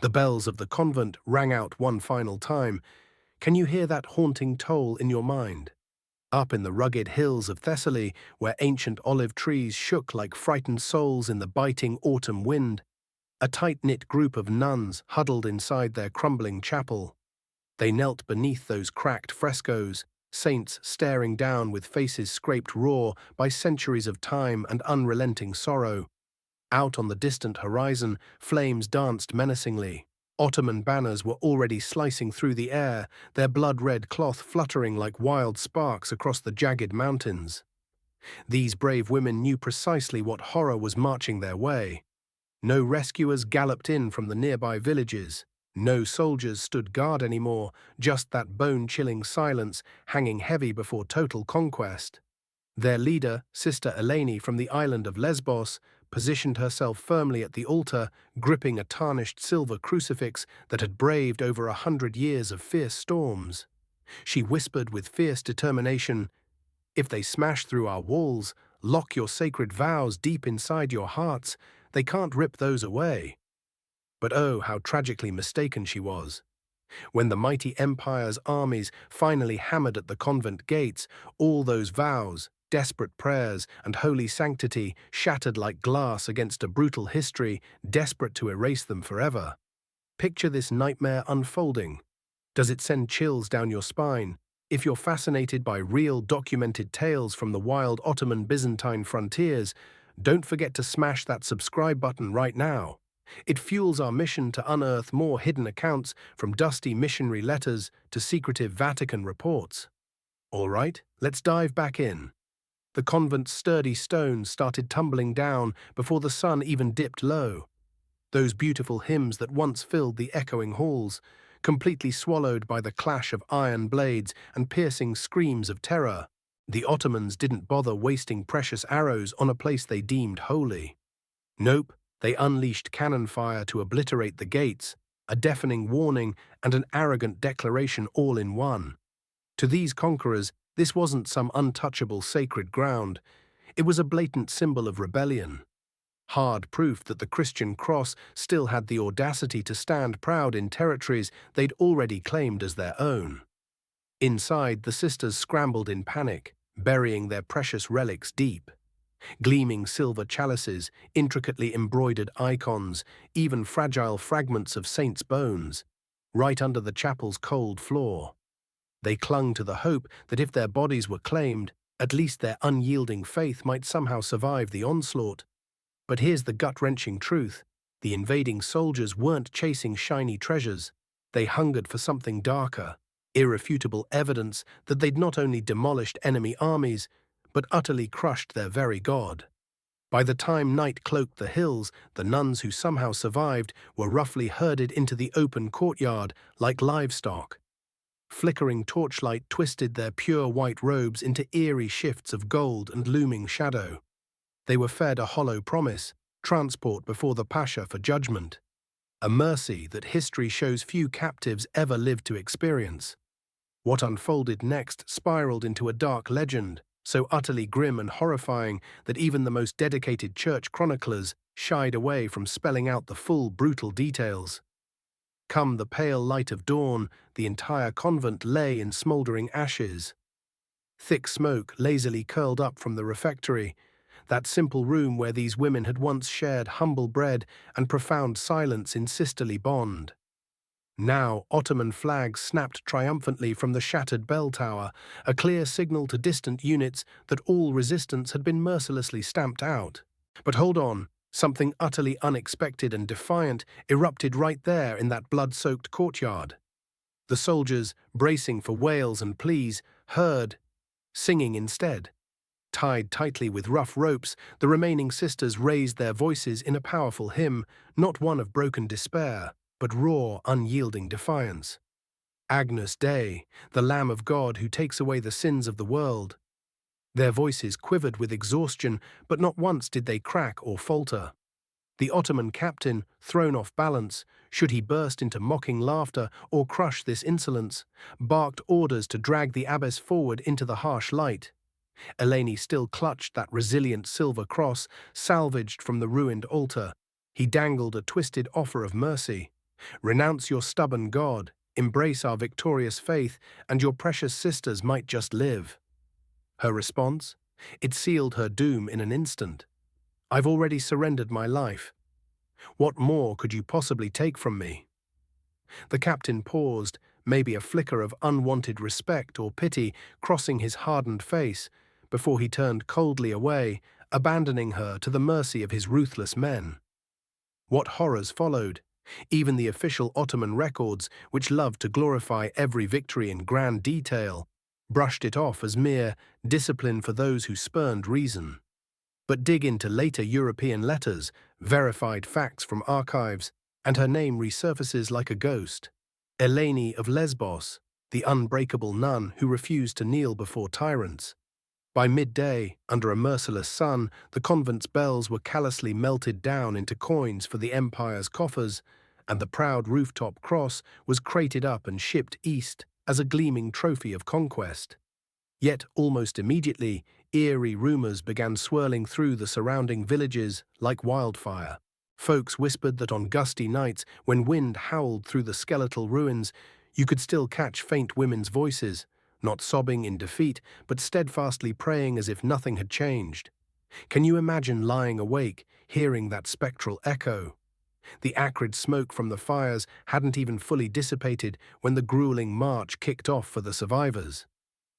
The bells of the convent rang out one final time. Can you hear that haunting toll in your mind? Up in the rugged hills of Thessaly, where ancient olive trees shook like frightened souls in the biting autumn wind, a tight-knit group of nuns huddled inside their crumbling chapel. They knelt beneath those cracked frescoes, saints staring down with faces scraped raw by centuries of time and unrelenting sorrow. Out on the distant horizon, flames danced menacingly. Ottoman banners were already slicing through the air, their blood-red cloth fluttering like wild sparks across the jagged mountains. These brave women knew precisely what horror was marching their way. No rescuers galloped in from the nearby villages. No soldiers stood guard anymore, just that bone-chilling silence hanging heavy before total conquest. Their leader, Sister Eleni from the island of Lesbos, positioned herself firmly at the altar, gripping a tarnished silver crucifix that had braved over 100 years of fierce storms. She whispered with fierce determination, "If they smash through our walls, lock your sacred vows deep inside your hearts. They can't rip those away." But oh, how tragically mistaken she was. When the mighty empire's armies finally hammered at the convent gates, all those vows, desperate prayers, and holy sanctity shattered like glass against a brutal history desperate to erase them forever. Picture this nightmare unfolding. Does it send chills down your spine? If you're fascinated by real documented tales from the wild Ottoman Byzantine frontiers, don't forget to smash that subscribe button right now. It fuels our mission to unearth more hidden accounts, from dusty missionary letters to secretive Vatican reports. All right, let's dive back in. The convent's sturdy stones started tumbling down before the sun even dipped low. Those beautiful hymns that once filled the echoing halls, completely swallowed by the clash of iron blades and piercing screams of terror. The Ottomans didn't bother wasting precious arrows on a place they deemed holy. Nope, they unleashed cannon fire to obliterate the gates, a deafening warning and an arrogant declaration all in one. To these conquerors, this wasn't some untouchable sacred ground. It was a blatant symbol of rebellion. Hard proof that the Christian cross still had the audacity to stand proud in territories they'd already claimed as their own. Inside, the sisters scrambled in panic, burying their precious relics deep. Gleaming silver chalices, intricately embroidered icons, even fragile fragments of saints' bones, right under the chapel's cold floor. They clung to the hope that if their bodies were claimed, at least their unyielding faith might somehow survive the onslaught. But here's the gut-wrenching truth. The invading soldiers weren't chasing shiny treasures. They hungered for something darker, irrefutable evidence that they'd not only demolished enemy armies, but utterly crushed their very God. By the time night cloaked the hills, the nuns who somehow survived were roughly herded into the open courtyard like livestock. Flickering torchlight twisted their pure white robes into eerie shifts of gold and looming shadow. They were fed a hollow promise, transport before the Pasha for judgment. A mercy that history shows few captives ever lived to experience. What unfolded next spiraled into a dark legend, so utterly grim and horrifying that even the most dedicated church chroniclers shied away from spelling out the full, brutal details. Come the pale light of dawn, the entire convent lay in smouldering ashes. Thick smoke lazily curled up from the refectory, that simple room where these women had once shared humble bread and profound silence in sisterly bond. Now, Ottoman flags snapped triumphantly from the shattered bell tower, a clear signal to distant units that all resistance had been mercilessly stamped out. But hold on, something utterly unexpected and defiant erupted right there in that blood-soaked courtyard. The soldiers, bracing for wails and pleas, heard, singing instead. Tied tightly with rough ropes, the remaining sisters raised their voices in a powerful hymn, not one of broken despair, but raw, unyielding defiance. Agnus Dei, the Lamb of God who takes away the sins of the world. Their voices quivered with exhaustion, but not once did they crack or falter. The Ottoman captain, thrown off balance, should he burst into mocking laughter or crush this insolence, barked orders to drag the abbess forward into the harsh light. Eleni still clutched that resilient silver cross, salvaged from the ruined altar. He dangled a twisted offer of mercy. Renounce your stubborn God, embrace our victorious faith, and your precious sisters might just live. Her response? It sealed her doom in an instant. I've already surrendered my life. What more could you possibly take from me? The captain paused, maybe a flicker of unwanted respect or pity crossing his hardened face, before he turned coldly away, abandoning her to the mercy of his ruthless men. What horrors followed! Even the official Ottoman records, which loved to glorify every victory in grand detail, brushed it off as mere discipline for those who spurned reason. But dig into later European letters, verified facts from archives, and her name resurfaces like a ghost. Eleni of Lesbos, the unbreakable nun who refused to kneel before tyrants. By midday, under a merciless sun, the convent's bells were callously melted down into coins for the empire's coffers, and the proud rooftop cross was crated up and shipped east as a gleaming trophy of conquest. Yet almost immediately, eerie rumors began swirling through the surrounding villages like wildfire. Folks whispered that on gusty nights, when wind howled through the skeletal ruins, you could still catch faint women's voices, not sobbing in defeat, but steadfastly praying as if nothing had changed. Can you imagine lying awake, hearing that spectral echo? The acrid smoke from the fires hadn't even fully dissipated when the grueling march kicked off for the survivors.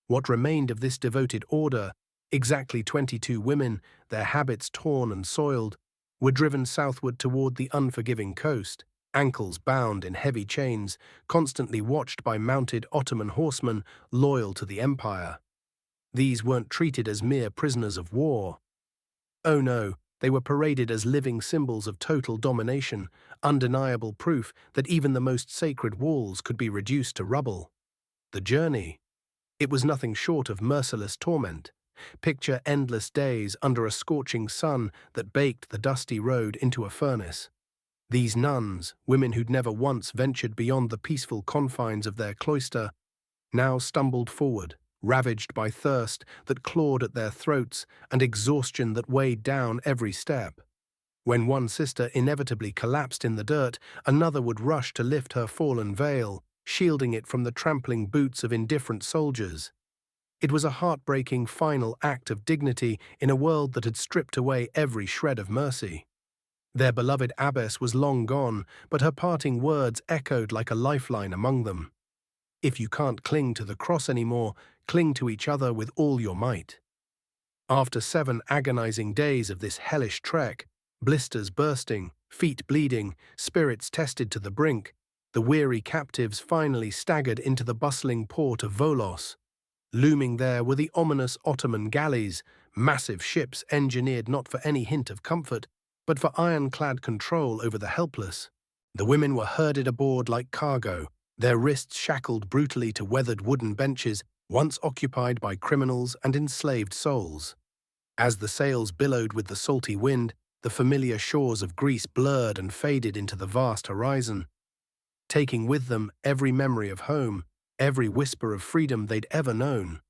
What remained of this devoted order, exactly 22 women, their habits torn and soiled, were driven southward toward the unforgiving coast, ankles bound in heavy chains, constantly watched by mounted Ottoman horsemen loyal to the empire. These weren't treated as mere prisoners of war. Oh no, they were paraded as living symbols of total domination, undeniable proof that even the most sacred walls could be reduced to rubble. The journey? It was nothing short of merciless torment. Picture endless days under a scorching sun that baked the dusty road into a furnace. These nuns, women who'd never once ventured beyond the peaceful confines of their cloister, now stumbled forward, ravaged by thirst that clawed at their throats and exhaustion that weighed down every step. When one sister inevitably collapsed in the dirt, another would rush to lift her fallen veil, shielding it from the trampling boots of indifferent soldiers. It was a heartbreaking final act of dignity in a world that had stripped away every shred of mercy. Their beloved abbess was long gone, but her parting words echoed like a lifeline among them. If you can't cling to the cross anymore, cling to each other with all your might. After 7 agonizing days of this hellish trek, blisters bursting, feet bleeding, spirits tested to the brink, the weary captives finally staggered into the bustling port of Volos. Looming there were the ominous Ottoman galleys, massive ships engineered not for any hint of comfort, but for ironclad control over the helpless. The women were herded aboard like cargo, their wrists shackled brutally to weathered wooden benches once occupied by criminals and enslaved souls. As the sails billowed with the salty wind, the familiar shores of Greece blurred and faded into the vast horizon, taking with them every memory of home, every whisper of freedom they'd ever known.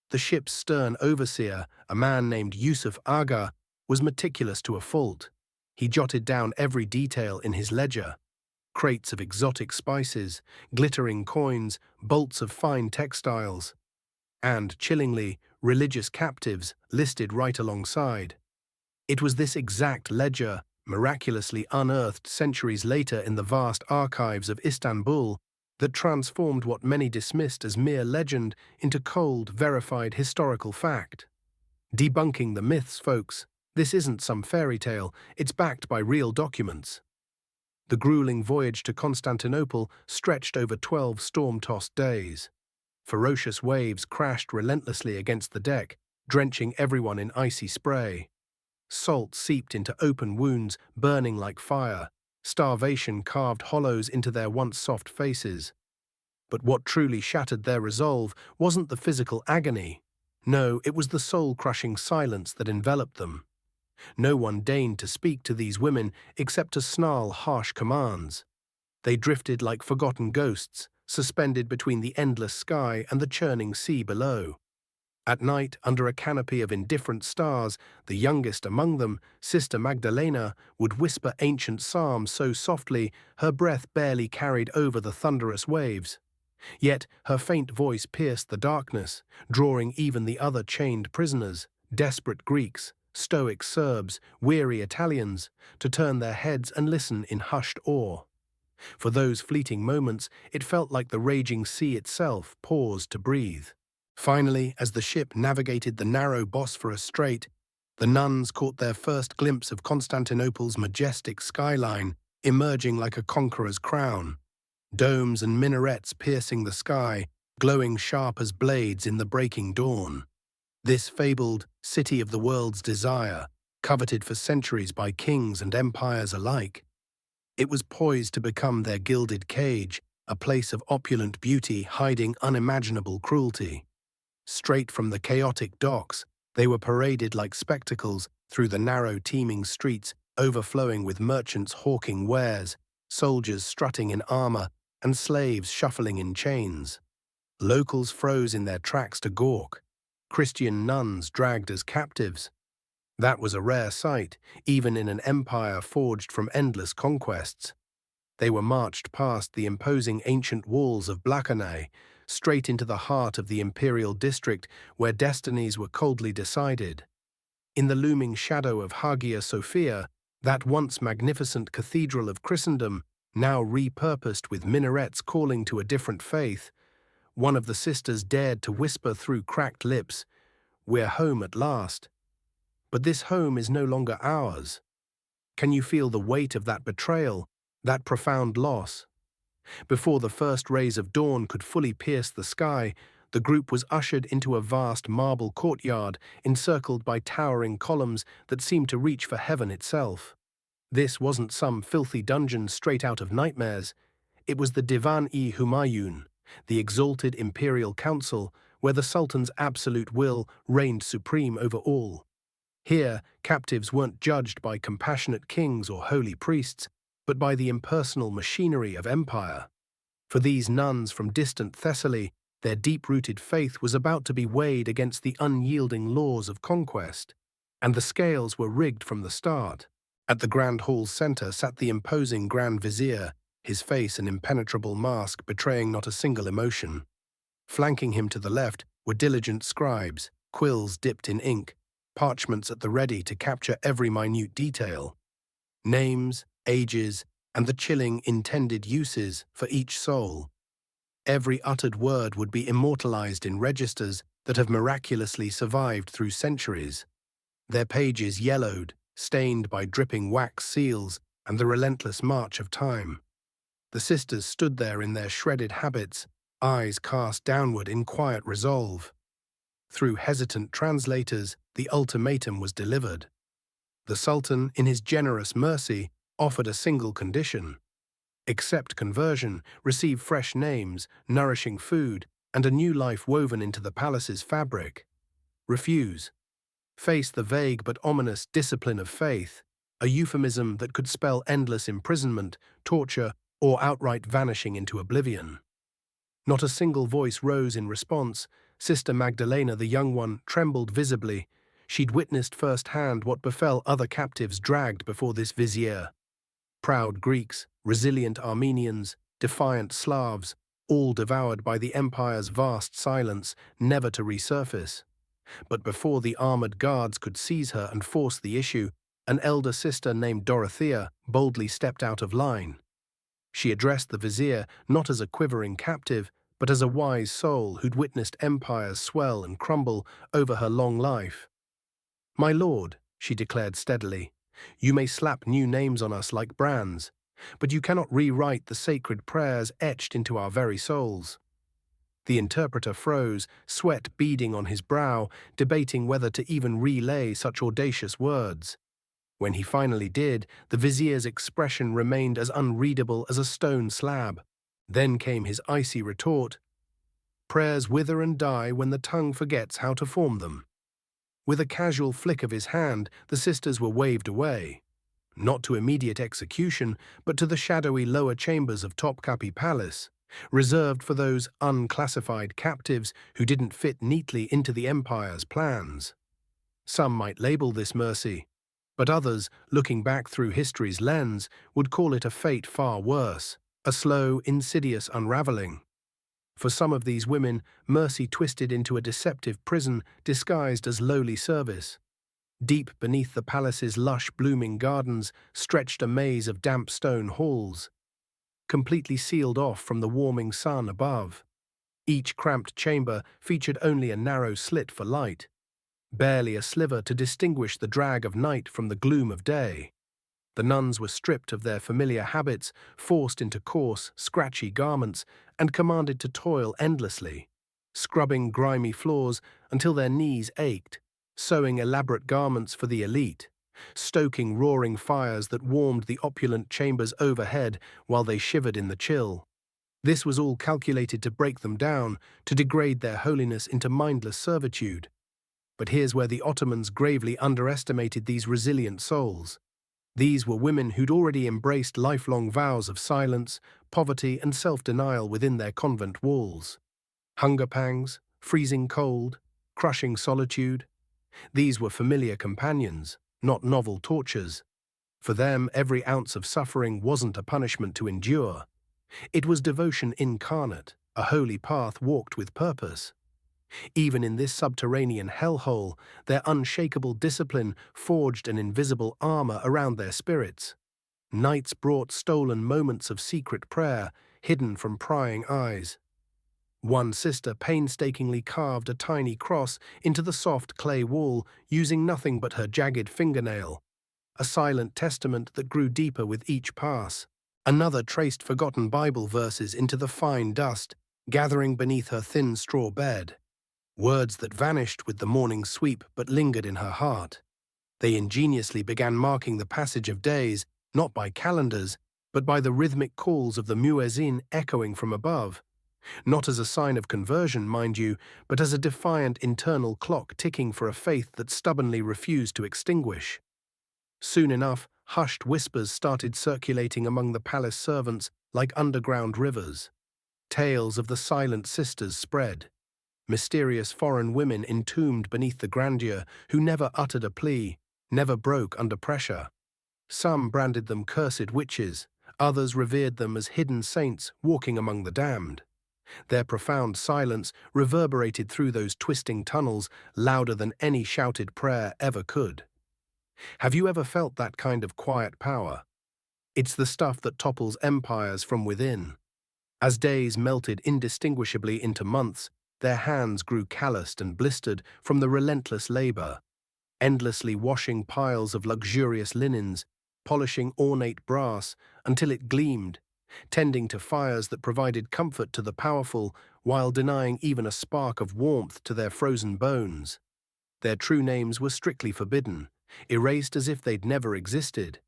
The ship's stern overseer, a man named Yusuf Aga, was meticulous to a fault. He jotted down every detail in his ledger. Crates of exotic spices, glittering coins, bolts of fine textiles, and, chillingly, religious captives listed right alongside. It was this exact ledger, miraculously unearthed centuries later in the vast archives of Istanbul, that transformed what many dismissed as mere legend into cold, verified historical fact. Debunking the myths, folks. This isn't some fairy tale, it's backed by real documents. The grueling voyage to Constantinople stretched over 12 storm-tossed days. Ferocious waves crashed relentlessly against the deck, drenching everyone in icy spray. Salt seeped into open wounds, burning like fire. Starvation carved hollows into their once soft faces. But what truly shattered their resolve wasn't the physical agony. No, it was the soul-crushing silence that enveloped them. No one deigned to speak to these women except to snarl harsh commands. They drifted like forgotten ghosts, suspended between the endless sky and the churning sea below. At night, under a canopy of indifferent stars, the youngest among them, Sister Magdalena, would whisper ancient psalms so softly her breath barely carried over the thunderous waves. Yet her faint voice pierced the darkness, drawing even the other chained prisoners, desperate Greeks, stoic Serbs, weary Italians, to turn their heads and listen in hushed awe. For those fleeting moments, it felt like the raging sea itself paused to breathe. Finally, as the ship navigated the narrow Bosphorus Strait, the nuns caught their first glimpse of Constantinople's majestic skyline, emerging like a conqueror's crown. Domes and minarets piercing the sky, glowing sharp as blades in the breaking dawn. This fabled city of the world's desire, coveted for centuries by kings and empires alike. It was poised to become their gilded cage, a place of opulent beauty hiding unimaginable cruelty. Straight from the chaotic docks, they were paraded like spectacles through the narrow, teeming streets, overflowing with merchants hawking wares, soldiers strutting in armor, and slaves shuffling in chains. Locals froze in their tracks to gawk, Christian nuns dragged as captives. That was a rare sight, even in an empire forged from endless conquests. They were marched past the imposing ancient walls of Blachanae, straight into the heart of the imperial district where destinies were coldly decided. In the looming shadow of Hagia Sophia, that once magnificent cathedral of Christendom, now repurposed with minarets calling to a different faith, one of the sisters dared to whisper through cracked lips, "We're home at last." But this home is no longer ours. Can you feel the weight of that betrayal, that profound loss? Before the first rays of dawn could fully pierce the sky, the group was ushered into a vast marble courtyard encircled by towering columns that seemed to reach for heaven itself. This wasn't some filthy dungeon straight out of nightmares. It was the Divan-i-Humayun, the exalted imperial council, where the Sultan's absolute will reigned supreme over all. Here, captives weren't judged by compassionate kings or holy priests, but by the impersonal machinery of empire. For these nuns from distant Thessaly, their deep-rooted faith was about to be weighed against the unyielding laws of conquest, and the scales were rigged from the start. At the Grand Hall's center sat the imposing Grand Vizier, his face an impenetrable mask betraying not a single emotion. Flanking him to the left were diligent scribes, quills dipped in ink, parchments at the ready to capture every minute detail. Names, ages, and the chilling intended uses for each soul. Every uttered word would be immortalized in registers that have miraculously survived through centuries. Their pages yellowed, stained by dripping wax seals and the relentless march of time. The sisters stood there in their shredded habits, eyes cast downward in quiet resolve. Through hesitant translators, the ultimatum was delivered. The Sultan, in his generous mercy, offered a single condition: accept conversion, receive fresh names, nourishing food, and a new life woven into the palace's fabric. Refuse. Face the vague but ominous discipline of faith, a euphemism that could spell endless imprisonment, torture, or outright vanishing into oblivion. Not a single voice rose in response. Sister Magdalena, the young one, trembled visibly. She'd witnessed firsthand what befell other captives dragged before this vizier. Proud Greeks, resilient Armenians, defiant Slavs, all devoured by the empire's vast silence, never to resurface. But before the armored guards could seize her and force the issue, an elder sister named Dorothea boldly stepped out of line. She addressed the vizier not as a quivering captive, but as a wise soul who'd witnessed empires swell and crumble over her long life. "My lord," she declared steadily, "you may slap new names on us like brands, but you cannot rewrite the sacred prayers etched into our very souls." The interpreter froze, sweat beading on his brow, debating whether to even relay such audacious words. When he finally did, the vizier's expression remained as unreadable as a stone slab. Then came his icy retort: "Prayers wither and die when the tongue forgets how to form them." With a casual flick of his hand, the sisters were waved away. Not to immediate execution, but to the shadowy lower chambers of Topkapı Palace, reserved for those unclassified captives who didn't fit neatly into the empire's plans. Some might label this mercy, but others, looking back through history's lens, would call it a fate far worse, a slow, insidious unraveling. For some of these women, mercy twisted into a deceptive prison disguised as lowly service. Deep beneath the palace's lush, blooming gardens stretched a maze of damp stone halls, completely sealed off from the warming sun above. Each cramped chamber featured only a narrow slit for light, barely a sliver to distinguish the drag of night from the gloom of day. The nuns were stripped of their familiar habits, forced into coarse, scratchy garments, and commanded to toil endlessly, scrubbing grimy floors until their knees ached, sewing elaborate garments for the elite, stoking roaring fires that warmed the opulent chambers overhead while they shivered in the chill. This was all calculated to break them down, to degrade their holiness into mindless servitude. But here's where the Ottomans gravely underestimated these resilient souls. These were women who'd already embraced lifelong vows of silence, poverty, and self-denial within their convent walls. Hunger pangs, freezing cold, crushing solitude. These were familiar companions, not novel tortures. For them, every ounce of suffering wasn't a punishment to endure. It was devotion incarnate, a holy path walked with purpose. Even in this subterranean hellhole, their unshakable discipline forged an invisible armor around their spirits. Nights brought stolen moments of secret prayer, hidden from prying eyes. One sister painstakingly carved a tiny cross into the soft clay wall, using nothing but her jagged fingernail, a silent testament that grew deeper with each pass. Another traced forgotten Bible verses into the fine dust, gathering beneath her thin straw bed. Words that vanished with the morning sweep but lingered in her heart. They ingeniously began marking the passage of days, not by calendars, but by the rhythmic calls of the muezzin echoing from above. Not as a sign of conversion, mind you, but as a defiant internal clock ticking for a faith that stubbornly refused to extinguish. Soon enough, hushed whispers started circulating among the palace servants like underground rivers. Tales of the silent sisters spread. Mysterious foreign women entombed beneath the grandeur who never uttered a plea, never broke under pressure. Some branded them cursed witches, others revered them as hidden saints walking among the damned. Their profound silence reverberated through those twisting tunnels louder than any shouted prayer ever could. Have you ever felt that kind of quiet power? It's the stuff that topples empires from within. As days melted indistinguishably into months, their hands grew calloused and blistered from the relentless labor, endlessly washing piles of luxurious linens, polishing ornate brass until it gleamed, tending to fires that provided comfort to the powerful while denying even a spark of warmth to their frozen bones. Their true names were strictly forbidden, erased as if they'd never existed.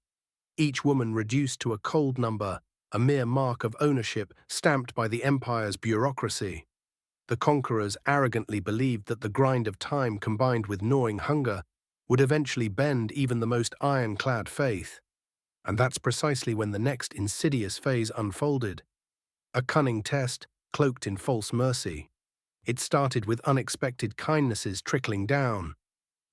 Each woman reduced to a cold number, a mere mark of ownership stamped by the empire's bureaucracy. The conquerors arrogantly believed that the grind of time combined with gnawing hunger would eventually bend even the most ironclad faith. And that's precisely when the next insidious phase unfolded. A cunning test cloaked in false mercy. It started with unexpected kindnesses trickling down.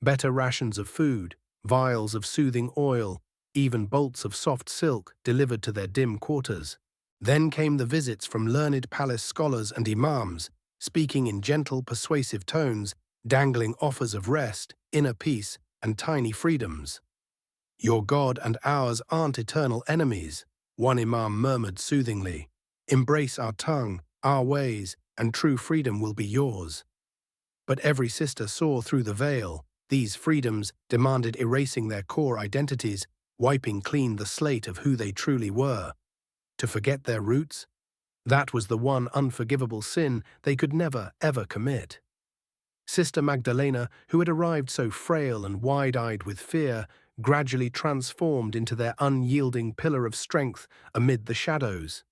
Better rations of food, vials of soothing oil, even bolts of soft silk delivered to their dim quarters. Then came the visits from learned palace scholars and imams, speaking in gentle, persuasive tones, dangling offers of rest, inner peace, and tiny freedoms. "Your God and ours aren't eternal enemies," one imam murmured soothingly. "Embrace our tongue, our ways, and true freedom will be yours." But every sister saw through the veil. These freedoms demanded erasing their core identities, wiping clean the slate of who they truly were. To forget their roots? That was the one unforgivable sin they could never, ever commit. Sister Magdalena, who had arrived so frail and wide-eyed with fear, gradually transformed into their unyielding pillar of strength amid the shadows.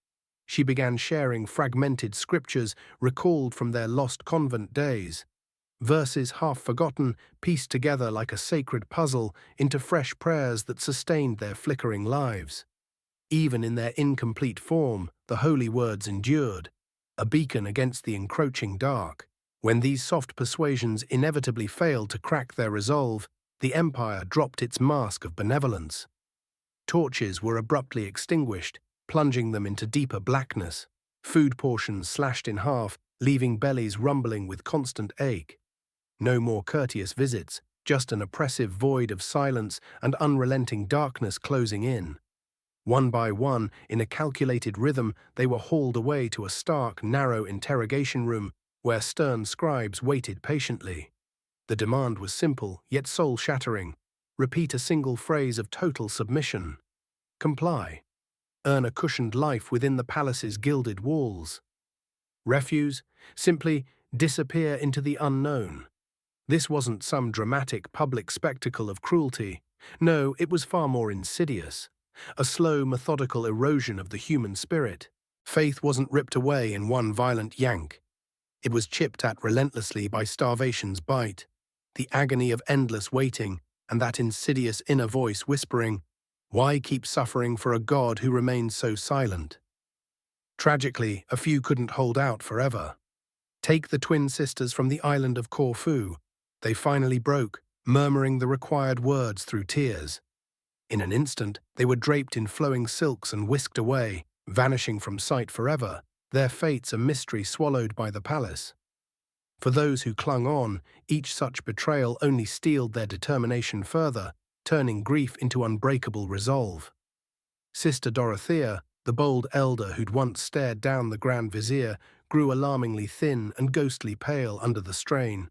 She began sharing fragmented scriptures recalled from their lost convent days. Verses half forgotten, pieced together like a sacred puzzle into fresh prayers that sustained their flickering lives. Even in their incomplete form, the holy words endured, a beacon against the encroaching dark. When these soft persuasions inevitably failed to crack their resolve, the empire dropped its mask of benevolence. Torches were abruptly extinguished, plunging them into deeper blackness. Food portions slashed in half, leaving bellies rumbling with constant ache. No more courteous visits, just an oppressive void of silence and unrelenting darkness closing in. One by one, in a calculated rhythm, they were hauled away to a stark, narrow interrogation room where stern scribes waited patiently. The demand was simple, yet soul-shattering. Repeat a single phrase of total submission. Comply. Earn a cushioned life within the palace's gilded walls. Refuse? Simply disappear into the unknown. This wasn't some dramatic public spectacle of cruelty. No, it was far more insidious. A slow, methodical erosion of the human spirit. Faith wasn't ripped away in one violent yank. It was chipped at relentlessly by starvation's bite, the agony of endless waiting, and that insidious inner voice whispering, "Why keep suffering for a God who remains so silent?" Tragically, a few couldn't hold out forever. Take the twin sisters from the island of Corfu. They finally broke, murmuring the required words through tears. In an instant, they were draped in flowing silks and whisked away, vanishing from sight forever, their fates a mystery swallowed by the palace. For those who clung on, each such betrayal only steeled their determination further, turning grief into unbreakable resolve. Sister Dorothea, the bold elder who'd once stared down the Grand Vizier, grew alarmingly thin and ghostly pale under the strain.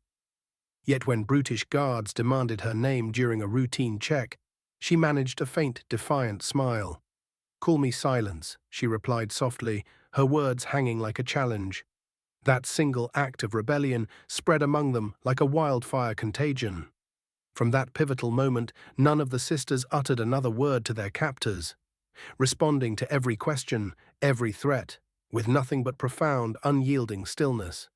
Yet when brutish guards demanded her name during a routine check, she managed a faint, defiant smile. "Call me Silence," she replied softly, her words hanging like a challenge. That single act of rebellion spread among them like a wildfire contagion. From that pivotal moment, none of the sisters uttered another word to their captors, responding to every question, every threat, with nothing but profound, unyielding stillness.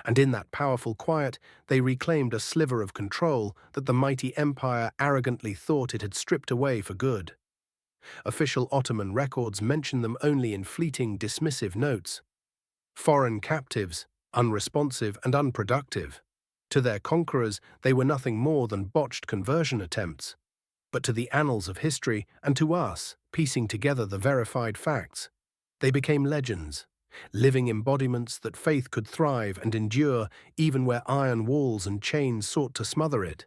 And in that powerful quiet, they reclaimed a sliver of control that the mighty empire arrogantly thought it had stripped away for good. Official Ottoman records mention them only in fleeting, dismissive notes. Foreign captives, unresponsive and unproductive. To their conquerors, they were nothing more than botched conversion attempts. But to the annals of history, and to us, piecing together the verified facts, they became legends. Living embodiments that faith could thrive and endure even where iron walls and chains sought to smother it.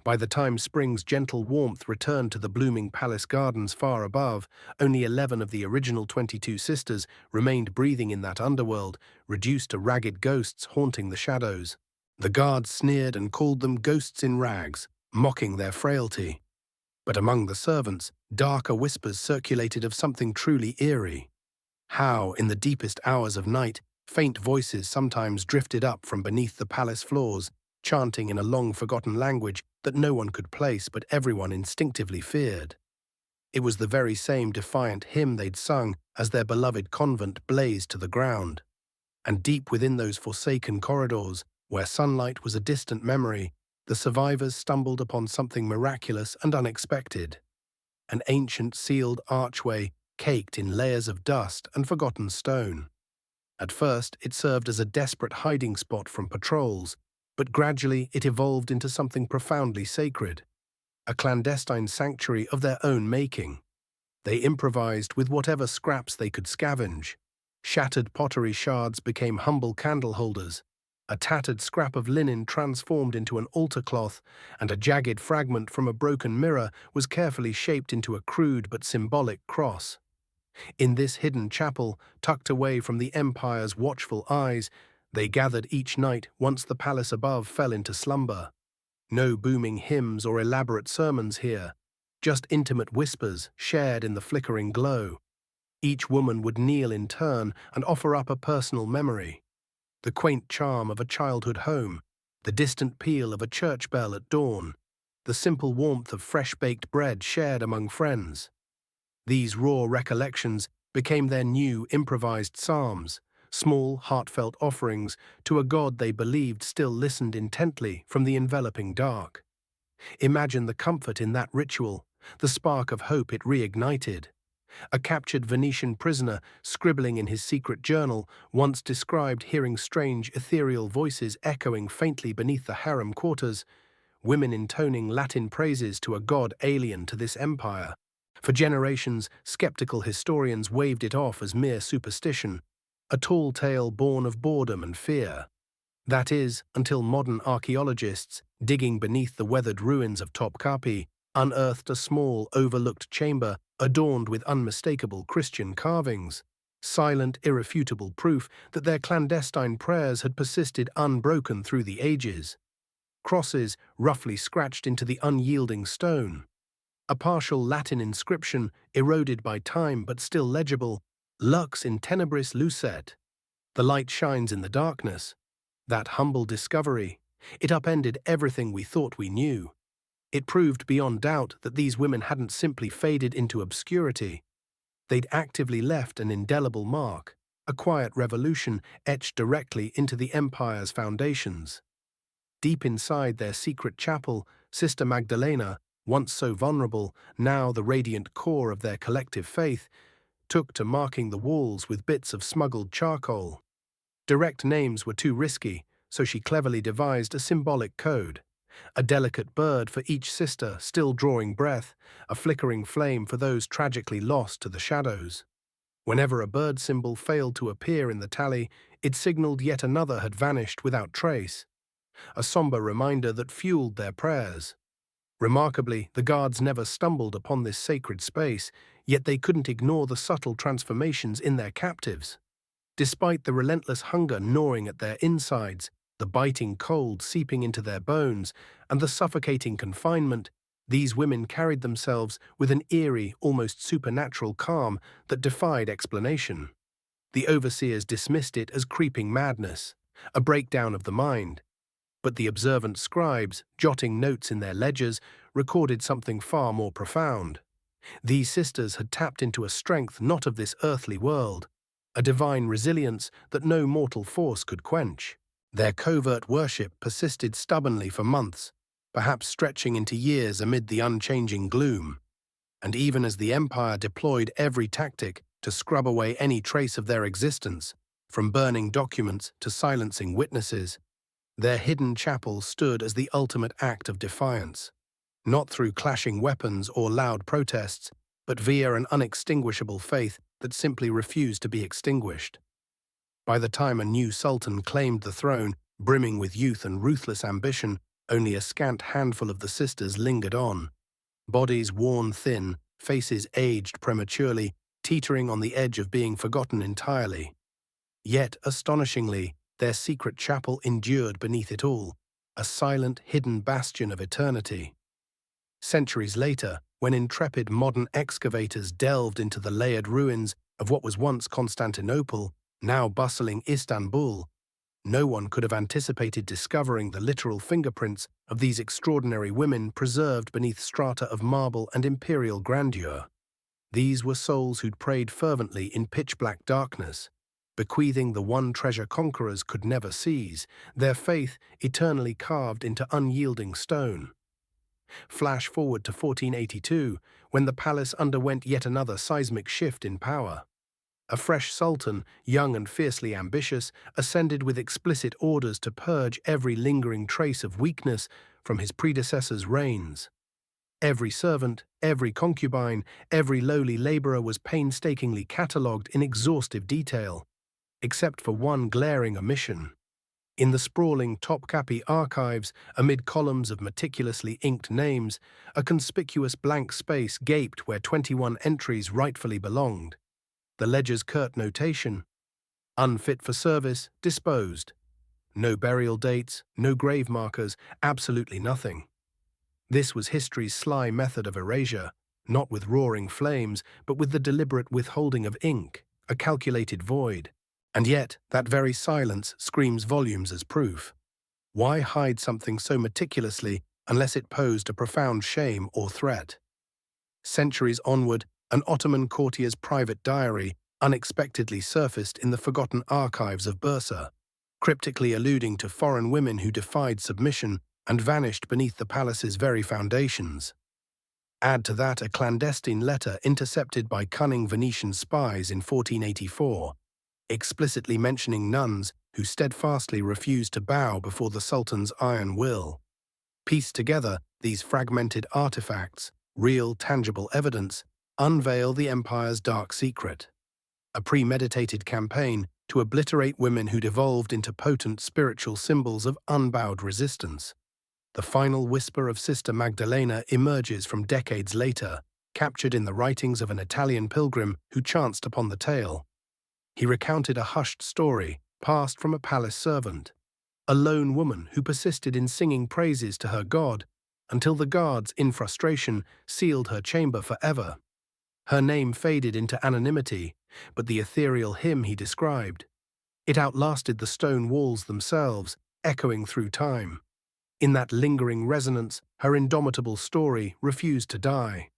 By the time spring's gentle warmth returned to the blooming palace gardens far above, only 11 of the original 22 sisters remained breathing in that underworld, reduced to ragged ghosts haunting the shadows. The guards sneered and called them ghosts in rags, mocking their frailty. But among the servants, darker whispers circulated of something truly eerie. How, in the deepest hours of night, faint voices sometimes drifted up from beneath the palace floors, chanting in a long-forgotten language that no one could place but everyone instinctively feared. It was the very same defiant hymn they'd sung as their beloved convent blazed to the ground. And deep within those forsaken corridors, where sunlight was a distant memory, the survivors stumbled upon something miraculous and unexpected. An ancient sealed archway caked in layers of dust and forgotten stone. At first, it served as a desperate hiding spot from patrols, but gradually it evolved into something profoundly sacred, a clandestine sanctuary of their own making. They improvised with whatever scraps they could scavenge. Shattered pottery shards became humble candle holders, a tattered scrap of linen transformed into an altar cloth, and a jagged fragment from a broken mirror was carefully shaped into a crude but symbolic cross. In this hidden chapel, tucked away from the empire's watchful eyes, they gathered each night once the palace above fell into slumber. No booming hymns or elaborate sermons here, just intimate whispers shared in the flickering glow. Each woman would kneel in turn and offer up a personal memory. The quaint charm of a childhood home, the distant peal of a church bell at dawn, the simple warmth of fresh-baked bread shared among friends. These raw recollections became their new improvised psalms, small, heartfelt offerings to a God they believed still listened intently from the enveloping dark. Imagine the comfort in that ritual, the spark of hope it reignited. A captured Venetian prisoner, scribbling in his secret journal, once described hearing strange ethereal voices echoing faintly beneath the harem quarters, women intoning Latin praises to a god alien to this empire. For generations, skeptical historians waved it off as mere superstition, a tall tale born of boredom and fear. That is, until modern archaeologists, digging beneath the weathered ruins of Topkapı, unearthed a small, overlooked chamber adorned with unmistakable Christian carvings, silent, irrefutable proof that their clandestine prayers had persisted unbroken through the ages. Crosses roughly scratched into the unyielding stone. A partial Latin inscription, eroded by time but still legible, Lux in tenebris lucet. The light shines in the darkness. That humble discovery, it upended everything we thought we knew. It proved beyond doubt that these women hadn't simply faded into obscurity. They'd actively left an indelible mark, a quiet revolution etched directly into the empire's foundations. Deep inside their secret chapel, Sister Magdalena, once so vulnerable, now the radiant core of their collective faith, took to marking the walls with bits of smuggled charcoal. Direct names were too risky, so she cleverly devised a symbolic code. A delicate bird for each sister still drawing breath, a flickering flame for those tragically lost to the shadows. Whenever a bird symbol failed to appear in the tally, it signaled yet another had vanished without trace, a somber reminder that fueled their prayers. Remarkably, the guards never stumbled upon this sacred space, yet they couldn't ignore the subtle transformations in their captives. Despite the relentless hunger gnawing at their insides, the biting cold seeping into their bones, and the suffocating confinement, these women carried themselves with an eerie, almost supernatural calm that defied explanation. The overseers dismissed it as creeping madness, a breakdown of the mind. But the observant scribes, jotting notes in their ledgers, recorded something far more profound. These sisters had tapped into a strength not of this earthly world, a divine resilience that no mortal force could quench. Their covert worship persisted stubbornly for months, perhaps stretching into years amid the unchanging gloom. And even as the empire deployed every tactic to scrub away any trace of their existence, from burning documents to silencing witnesses, their hidden chapel stood as the ultimate act of defiance, not through clashing weapons or loud protests, but via an unextinguishable faith that simply refused to be extinguished. By the time a new sultan claimed the throne, brimming with youth and ruthless ambition, only a scant handful of the sisters lingered on. Bodies worn thin, faces aged prematurely, teetering on the edge of being forgotten entirely. Yet, astonishingly, their secret chapel endured beneath it all, a silent, hidden bastion of eternity. Centuries later, when intrepid modern excavators delved into the layered ruins of what was once Constantinople, now bustling Istanbul, no one could have anticipated discovering the literal fingerprints of these extraordinary women preserved beneath strata of marble and imperial grandeur. These were souls who'd prayed fervently in pitch-black darkness, bequeathing the one treasure conquerors could never seize, their faith eternally carved into unyielding stone. Flash forward to 1482, when the palace underwent yet another seismic shift in power. A fresh sultan, young and fiercely ambitious, ascended with explicit orders to purge every lingering trace of weakness from his predecessor's reigns. Every servant, every concubine, every lowly laborer was painstakingly catalogued in exhaustive detail, except for one glaring omission. In the sprawling Topkapı archives, amid columns of meticulously inked names, a conspicuous blank space gaped where 21 entries rightfully belonged. The ledger's curt notation: unfit for service, disposed. No burial dates, no grave markers, absolutely nothing. This was history's sly method of erasure, not with roaring flames, but with the deliberate withholding of ink, a calculated void. And yet, that very silence screams volumes as proof. Why hide something so meticulously unless it posed a profound shame or threat? Centuries onward, an Ottoman courtier's private diary unexpectedly surfaced in the forgotten archives of Bursa, cryptically alluding to foreign women who defied submission and vanished beneath the palace's very foundations. Add to that a clandestine letter intercepted by cunning Venetian spies in 1484, explicitly mentioning nuns who steadfastly refused to bow before the Sultan's iron will. Piece together, these fragmented artifacts, real, tangible evidence, unveil the empire's dark secret. A premeditated campaign to obliterate women who'd evolved into potent spiritual symbols of unbowed resistance. The final whisper of Sister Magdalena emerges from decades later, captured in the writings of an Italian pilgrim who chanced upon the tale. He recounted a hushed story, passed from a palace servant, a lone woman who persisted in singing praises to her god until the guards, in frustration, sealed her chamber forever. Her name faded into anonymity, but the ethereal hymn he described, it outlasted the stone walls themselves, echoing through time. In that lingering resonance, her indomitable story refused to die.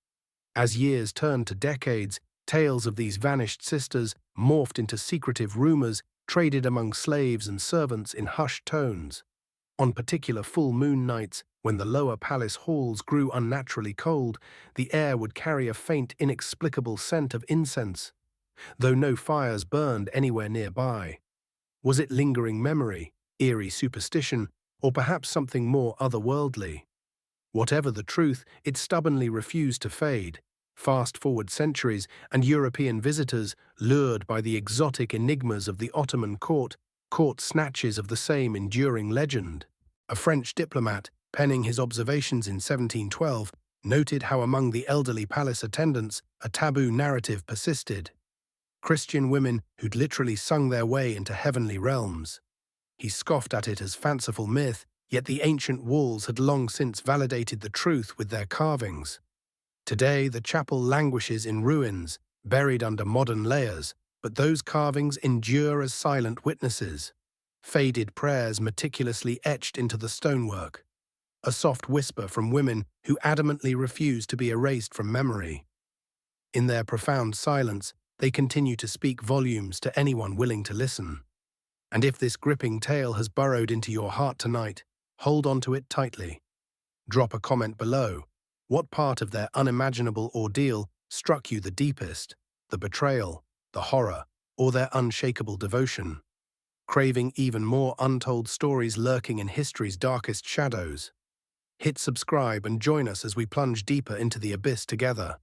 As years turned to decades, tales of these vanished sisters morphed into secretive rumors traded among slaves and servants in hushed tones. On particular full moon nights, when the lower palace halls grew unnaturally cold, the air would carry a faint, inexplicable scent of incense, though no fires burned anywhere nearby. Was it lingering memory, eerie superstition, or perhaps something more otherworldly? Whatever the truth, it stubbornly refused to fade. Fast forward centuries, and European visitors, lured by the exotic enigmas of the Ottoman court, caught snatches of the same enduring legend. A French diplomat, penning his observations in 1712, noted how among the elderly palace attendants a taboo narrative persisted. Christian women who'd literally sung their way into heavenly realms. He scoffed at it as fanciful myth, yet the ancient walls had long since validated the truth with their carvings. Today, the chapel languishes in ruins, buried under modern layers, but those carvings endure as silent witnesses. Faded prayers meticulously etched into the stonework. A soft whisper from women who adamantly refuse to be erased from memory. In their profound silence, they continue to speak volumes to anyone willing to listen. And if this gripping tale has burrowed into your heart tonight, hold on to it tightly. Drop a comment below. What part of their unimaginable ordeal struck you the deepest? The betrayal, the horror, or their unshakable devotion? Craving even more untold stories lurking in history's darkest shadows? Hit subscribe and join us as we plunge deeper into the abyss together.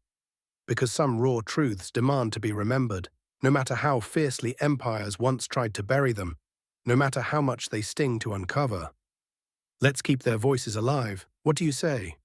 Because some raw truths demand to be remembered, no matter how fiercely empires once tried to bury them, no matter how much they sting to uncover. Let's keep their voices alive. What do you say?